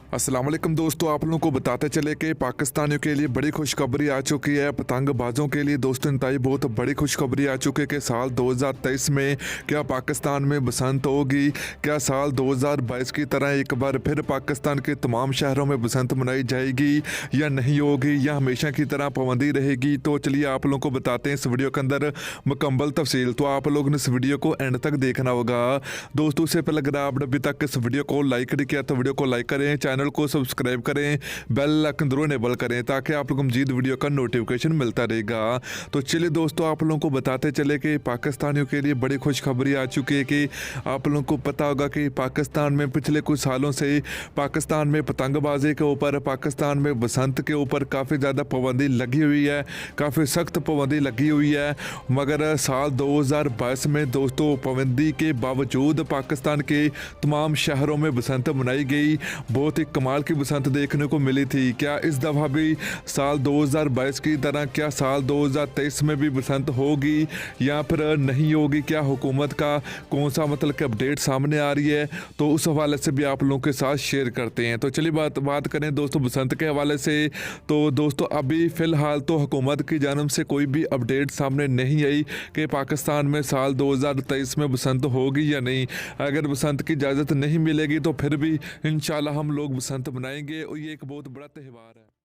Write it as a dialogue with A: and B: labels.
A: अस्सलाम वालेकुम दोस्तों, आप लोगों को बताते चले कि पाकिस्तानियों के लिए बड़ी खुशखबरी आ चुकी है। पतंगबाजों के लिए दोस्तों इंतहाई बहुत बड़ी खुशखबरी आ चुकी है कि साल 2023 में क्या पाकिस्तान में बसंत होगी। क्या साल 2022 की तरह एक बार फिर पाकिस्तान के तमाम शहरों में बसंत मनाई जाएगी या नहीं होगी, या हमेशा की तरह पाबंदी रहेगी। तो चलिए आप लोगों को बताते हैं इस वीडियो के अंदर मुकम्मल तफसील। तो आप लोगों ने इस वीडियो को एंड तक देखना होगा। दोस्तों इससे पहले अगर आपने अभी तक इस वीडियो को लाइक नहीं किया तो वीडियो को लाइक करें, चैनल को सब्सक्राइब करें, बेल आइकन जरूर इनेबल करें ताकि आप लोगों को मजीद वीडियो का नोटिफिकेशन मिलता रहेगा। तो चलिए दोस्तों आप लोगों को बताते चले कि पाकिस्तानियों के लिए बड़ी खुशखबरी आ चुकी है कि आप लोगों को पता होगा कि पाकिस्तान में पिछले कुछ सालों से पाकिस्तान में पतंगबाजी के ऊपर, पाकिस्तान में बसंत के ऊपर काफ़ी ज़्यादा पाबंदी लगी हुई है, काफ़ी सख्त पाबंदी लगी हुई है। मगर साल 2022 में दोस्तों पाबंदी के बावजूद पाकिस्तान के तमाम शहरों में बसंत मनाई गई। बहुत ही कमाल की बसंत देखने को मिली थी। क्या इस दफ़ा भी साल 2022 की तरह क्या साल 2023 में भी बसंत होगी या फिर नहीं होगी? क्या हुकूमत का कौन सा मतलब कि अपडेट सामने आ रही है, तो उस हवाले से भी आप लोगों के साथ शेयर करते हैं। तो चलिए बात करें दोस्तों बसंत के हवाले से। तो दोस्तों अभी फ़िलहाल तो हुकूमत की जानब से कोई भी अपडेट सामने नहीं आई कि पाकिस्तान में साल 2023 में बसंत होगी या नहीं। अगर बसंत की इजाज़त नहीं मिलेगी तो फिर भी इंशाल्लाह हम लोग बसंत मनाएंगे और ये एक बहुत बड़ा त्यौहार है।